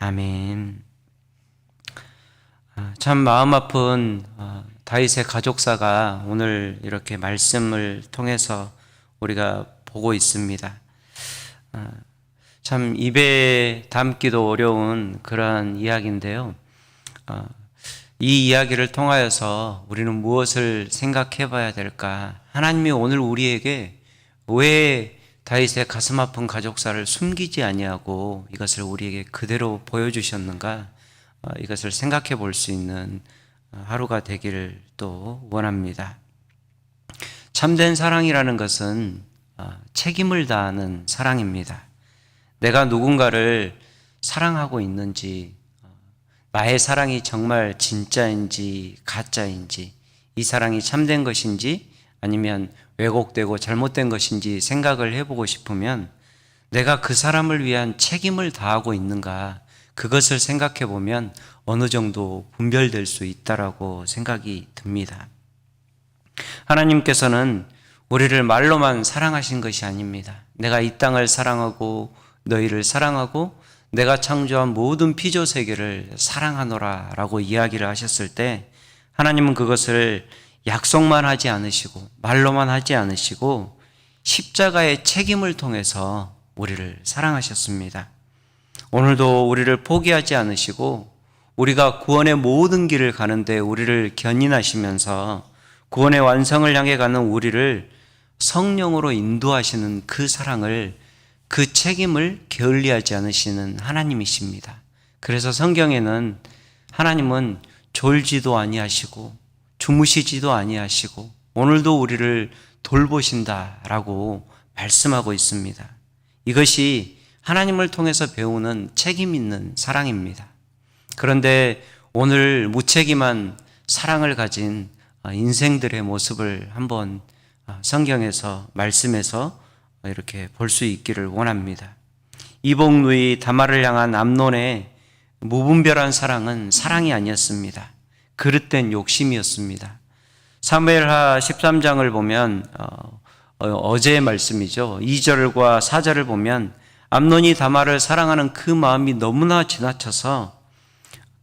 아멘. 참 마음 아픈 다윗의 가족사가 오늘 이렇게 말씀을 통해서 우리가 보고 있습니다. 참 입에 담기도 어려운 그러한 이야기인데요. 이 이야기를 통하여서 우리는 무엇을 생각해 봐야 될까? 하나님이 오늘 우리에게 왜 다윗의 가슴 아픈 가족사를 숨기지 아니하고 이것을 우리에게 그대로 보여주셨는가? 이것을 생각해 볼 수 있는 하루가 되기를 또 원합니다. 참된 사랑이라는 것은 책임을 다하는 사랑입니다. 내가 누군가를 사랑하고 있는지, 나의 사랑이 정말 진짜인지 가짜인지, 이 사랑이 참된 것인지 아니면 왜곡되고 잘못된 것인지 생각을 해보고 싶으면 내가 그 사람을 위한 책임을 다하고 있는가, 그것을 생각해 보면 어느 정도 분별될 수 있다라고 생각이 듭니다. 하나님께서는 우리를 말로만 사랑하신 것이 아닙니다. 내가 이 땅을 사랑하고 너희를 사랑하고 내가 창조한 모든 피조 세계를 사랑하노라 라고 이야기를 하셨을 때 하나님은 그것을 약속만 하지 않으시고 말로만 하지 않으시고 십자가의 책임을 통해서 우리를 사랑하셨습니다. 오늘도 우리를 포기하지 않으시고 우리가 구원의 모든 길을 가는데 우리를 견인하시면서 구원의 완성을 향해 가는 우리를 성령으로 인도하시는 그 사랑을, 그 책임을 게을리하지 않으시는 하나님이십니다. 그래서 성경에는 하나님은 졸지도 아니하시고 주무시지도 아니하시고 오늘도 우리를 돌보신다라고 말씀하고 있습니다. 이것이 하나님을 통해서 배우는 책임 있는 사랑입니다. 그런데 오늘 무책임한 사랑을 가진 인생들의 모습을 한번 성경에서 말씀에서 이렇게 볼 수 있기를 원합니다. 이복누이 다말을 향한 암논의 무분별한 사랑은 사랑이 아니었습니다. 그릇된 욕심이었습니다. 사무엘하 13장을 보면 어제의 말씀이죠. 2절과 4절을 보면 암논이 다말을 사랑하는 그 마음이 너무나 지나쳐서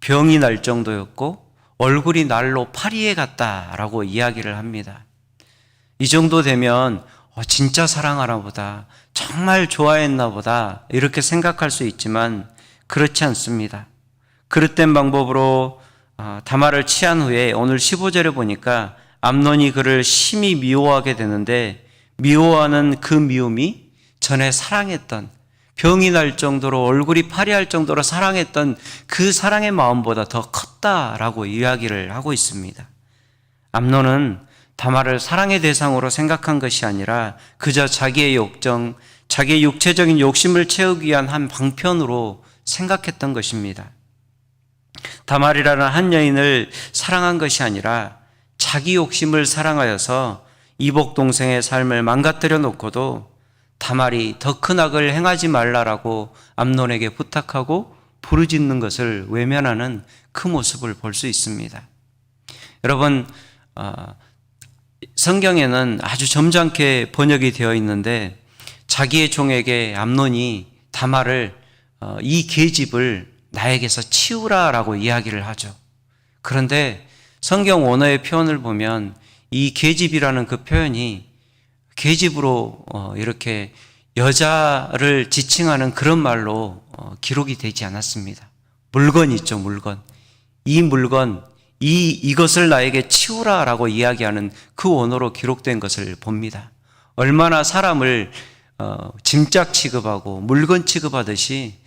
병이 날 정도였고 얼굴이 날로 파리에 갔다라고 이야기를 합니다. 이 정도 되면 진짜 사랑하나 보다, 정말 좋아했나 보다 이렇게 생각할 수 있지만 그렇지 않습니다. 그릇된 방법으로 다말을 취한 후에 오늘 15절에 보니까 암논이 그를 심히 미워하게 되는데 미워하는 그 미움이 전에 사랑했던, 병이 날 정도로 얼굴이 파리할 정도로 사랑했던 그 사랑의 마음보다 더 컸다라고 이야기를 하고 있습니다. 암논은 다말을 사랑의 대상으로 생각한 것이 아니라 그저 자기의 욕정, 자기의 육체적인 욕심을 채우기 위한 한 방편으로 생각했던 것입니다. 다말이라는 한 여인을 사랑한 것이 아니라 자기 욕심을 사랑하여서 이복 동생의 삶을 망가뜨려 놓고도 다말이 더 큰 악을 행하지 말라라고 암논에게 부탁하고 부르짖는 것을 외면하는 그 모습을 볼 수 있습니다. 여러분, 성경에는 아주 점잖게 번역이 되어 있는데 자기의 종에게 암논이 다말을 이 계집을 나에게서 치우라라고 이야기를 하죠. 그런데 성경 원어의 표현을 보면 이 계집이라는 그 표현이 계집으로 이렇게 여자를 지칭하는 그런 말로 기록이 되지 않았습니다. 물건 있죠, 물건. 이 물건, 이것을 나에게 치우라라고 이야기하는 그 원어로 기록된 것을 봅니다. 얼마나 사람을 짐짝 취급하고 물건 취급하듯이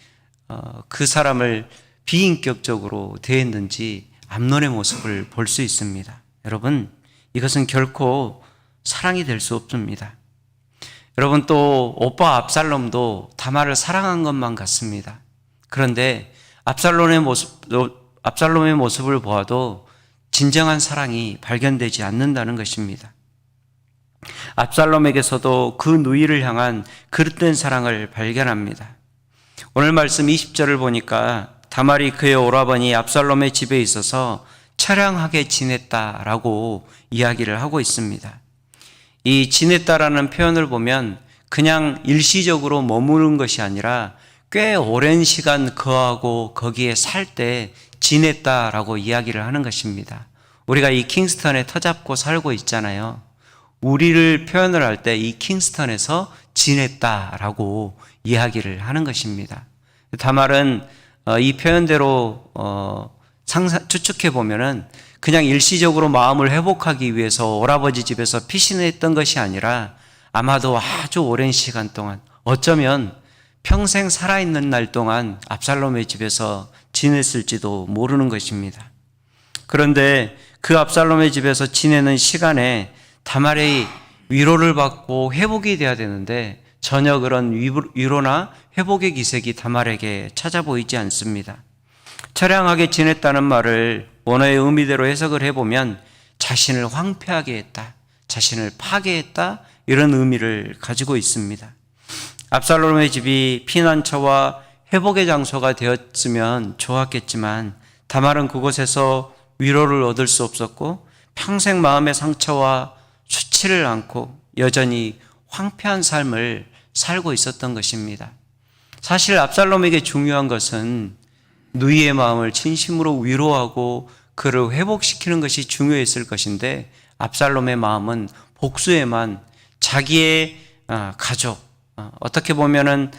그 사람을 비인격적으로 대했는지 암논의 모습을 볼 수 있습니다. 여러분, 이것은 결코 사랑이 될 수 없습니다. 여러분, 또 오빠 압살롬도 다말을 사랑한 것만 같습니다. 그런데 압살롬의 모습을 보아도 진정한 사랑이 발견되지 않는다는 것입니다. 압살롬에게서도 그 누이를 향한 그릇된 사랑을 발견합니다. 오늘 말씀 20절을 보니까 다말이 그의 오라버니 압살롬의 집에 있어서 처량하게 지냈다라고 이야기를 하고 있습니다. 이 지냈다라는 표현을 보면 그냥 일시적으로 머무는 것이 아니라 꽤 오랜 시간 거하고 거기에 살 때 지냈다라고 이야기를 하는 것입니다. 우리가 이 킹스턴에 터잡고 살고 있잖아요. 우리를 표현을 할 때 이 킹스턴에서 지냈다라고 이야기를 하는 것입니다. 다말은 이 표현대로 추측해 보면은 그냥 일시적으로 마음을 회복하기 위해서 오라버지 집에서 피신했던 것이 아니라 아마도 아주 오랜 시간 동안, 어쩌면 평생 살아있는 날 동안 압살롬의 집에서 지냈을지도 모르는 것입니다. 그런데 그 압살롬의 집에서 지내는 시간에 다말의 위로를 받고 회복이 돼야 되는데 전혀 그런 위로나 회복의 기색이 다말에게 찾아 보이지 않습니다. 처량하게 지냈다는 말을 원어의 의미대로 해석을 해보면 자신을 황폐하게 했다, 자신을 파괴했다, 이런 의미를 가지고 있습니다. 압살롬의 집이 피난처와 회복의 장소가 되었으면 좋았겠지만 다말은 그곳에서 위로를 얻을 수 없었고 평생 마음의 상처와 수치를 안고 여전히 황폐한 삶을 살고 있었던 것입니다. 사실 압살롬에게 중요한 것은 누이의 마음을 진심으로 위로하고 그를 회복시키는 것이 중요했을 것인데 압살롬의 마음은 복수에만, 자기의 가족, 어떻게 보면은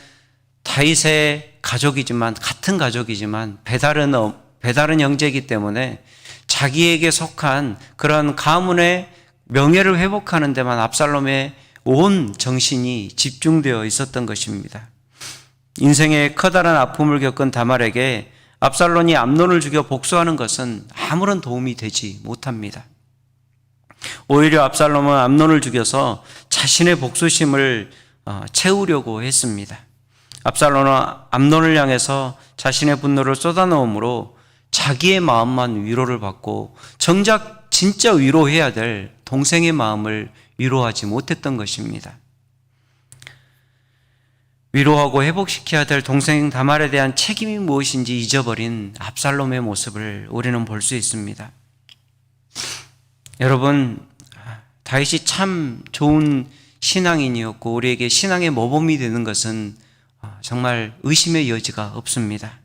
다윗의 가족이지만, 같은 가족이지만 배다른 형제이기 때문에 자기에게 속한 그런 가문의 명예를 회복하는 데만 압살롬의 온 정신이 집중되어 있었던 것입니다. 인생의 커다란 아픔을 겪은 다말에게 압살롬이 암논을 죽여 복수하는 것은 아무런 도움이 되지 못합니다. 오히려 압살롬은 암논을 죽여서 자신의 복수심을 채우려고 했습니다. 압살롬은 암논을 향해서 자신의 분노를 쏟아놓음으로 자기의 마음만 위로를 받고 정작 진짜 위로해야 될 동생의 마음을 위로하지 못했던 것입니다. 위로하고 회복시켜야 될 동생 다말에 대한 책임이 무엇인지 잊어버린 압살롬의 모습을 우리는 볼 수 있습니다. 여러분, 다윗이 참 좋은 신앙인이었고 우리에게 신앙의 모범이 되는 것은 정말 의심의 여지가 없습니다.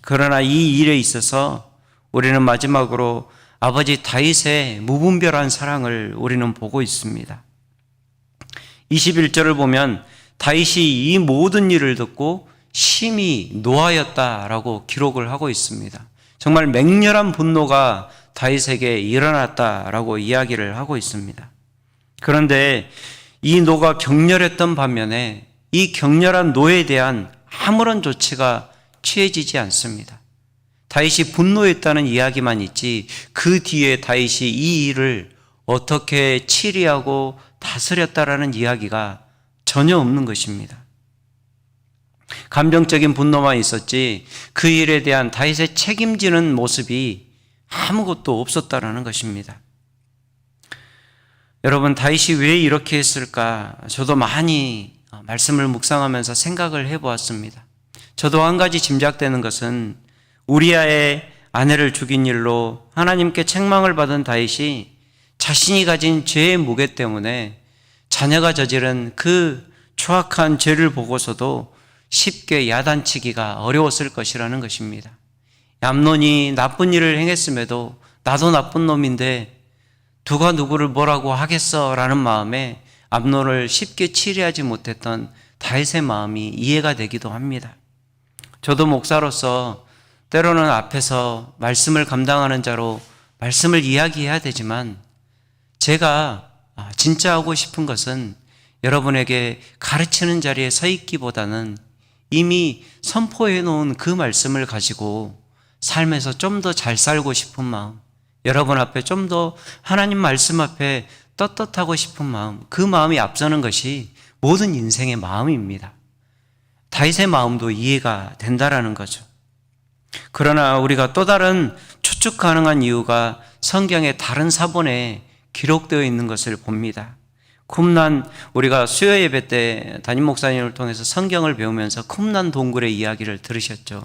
그러나 이 일에 있어서 우리는 마지막으로 아버지 다윗의 무분별한 사랑을 우리는 보고 있습니다. 21절을 보면 다윗이 이 모든 일을 듣고 심히 노하였다라고 기록을 하고 있습니다. 정말 맹렬한 분노가 다윗에게 일어났다라고 이야기를 하고 있습니다. 그런데 이 노가 격렬했던 반면에 이 격렬한 노에 대한 아무런 조치가 취해지지 않습니다. 다윗이 분노했다는 이야기만 있지 그 뒤에 다윗이 이 일을 어떻게 치리하고 다스렸다라는 이야기가 전혀 없는 것입니다. 감정적인 분노만 있었지 그 일에 대한 다윗의 책임지는 모습이 아무것도 없었다라는 것입니다. 여러분, 다윗이 왜 이렇게 했을까? 저도 많이 말씀을 묵상하면서 생각을 해보았습니다. 저도 한 가지 짐작되는 것은 우리아의 아내를 죽인 일로 하나님께 책망을 받은 다윗이 자신이 가진 죄의 무게 때문에 자녀가 저지른 그 추악한 죄를 보고서도 쉽게 야단치기가 어려웠을 것이라는 것입니다. 암논이 나쁜 일을 행했음에도 나도 나쁜 놈인데 누가 누구를 뭐라고 하겠어 라는 마음에 암논을 쉽게 치리하지 못했던 다윗의 마음이 이해가 되기도 합니다. 저도 목사로서 때로는 앞에서 말씀을 감당하는 자로 말씀을 이야기해야 되지만 제가 진짜 하고 싶은 것은 여러분에게 가르치는 자리에 서 있기보다는 이미 선포해 놓은 그 말씀을 가지고 삶에서 좀 더 잘 살고 싶은 마음, 여러분 앞에 좀 더 하나님 말씀 앞에 떳떳하고 싶은 마음, 그 마음이 앞서는 것이 모든 인생의 마음입니다. 다윗의 마음도 이해가 된다라는 거죠. 그러나 우리가 또 다른 추측 가능한 이유가 성경의 다른 사본에 기록되어 있는 것을 봅니다. 쿰란, 우리가 수요 예배 때 담임 목사님을 통해서 성경을 배우면서 쿰란 동굴의 이야기를 들으셨죠.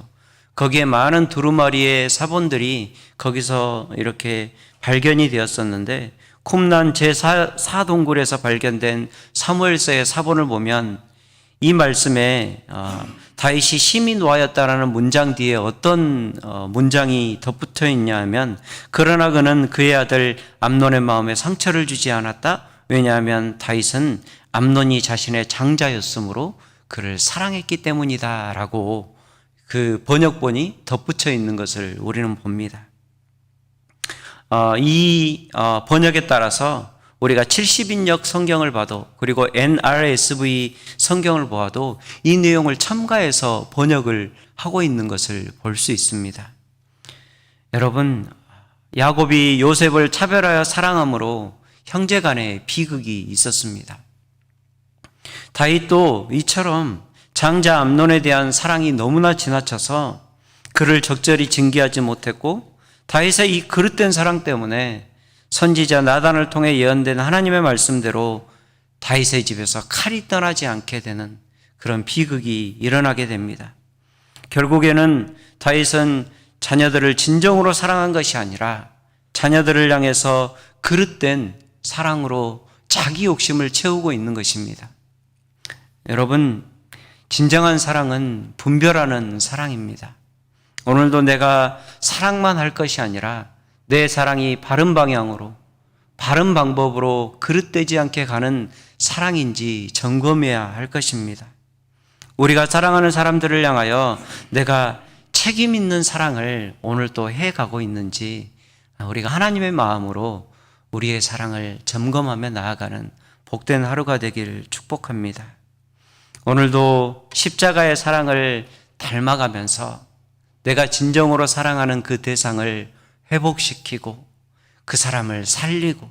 거기에 많은 두루마리의 사본들이 거기서 이렇게 발견이 되었었는데 쿰란 제4동굴에서 발견된 사무엘서의 사본을 보면 이 말씀에 다윗이 심히 노하였다라는 문장 뒤에 어떤 문장이 덧붙여 있냐 하면, 그러나 그는 그의 아들 암논의 마음에 상처를 주지 않았다. 왜냐하면 다윗은 암논이 자신의 장자였으므로 그를 사랑했기 때문이다 라고 그 번역본이 덧붙여 있는 것을 우리는 봅니다. 이 번역에 따라서 우리가 70인역 성경을 봐도, 그리고 NRSV 성경을 보아도 이 내용을 첨가해서 번역을 하고 있는 것을 볼 수 있습니다. 여러분, 야곱이 요셉을 차별하여 사랑함으로 형제 간에 비극이 있었습니다. 다윗도 이처럼 장자 암논에 대한 사랑이 너무나 지나쳐서 그를 적절히 징계하지 못했고, 다윗의 이 그릇된 사랑 때문에 선지자 나단을 통해 예언된 하나님의 말씀대로 다윗의 집에서 칼이 떠나지 않게 되는 그런 비극이 일어나게 됩니다. 결국에는 다윗은 자녀들을 진정으로 사랑한 것이 아니라 자녀들을 향해서 그릇된 사랑으로 자기 욕심을 채우고 있는 것입니다. 여러분, 진정한 사랑은 분별하는 사랑입니다. 오늘도 내가 사랑만 할 것이 아니라 내 사랑이 바른 방향으로, 바른 방법으로 그릇되지 않게 가는 사랑인지 점검해야 할 것입니다. 우리가 사랑하는 사람들을 향하여 내가 책임 있는 사랑을 오늘 또 해가고 있는지, 우리가 하나님의 마음으로 우리의 사랑을 점검하며 나아가는 복된 하루가 되기를 축복합니다. 오늘도 십자가의 사랑을 닮아가면서 내가 진정으로 사랑하는 그 대상을 회복시키고 그 사람을 살리고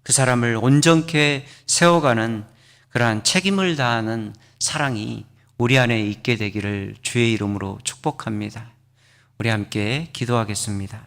그 사람을 온전케 세워가는 그러한 책임을 다하는 사랑이 우리 안에 있게 되기를 주의 이름으로 축복합니다. 우리 함께 기도하겠습니다.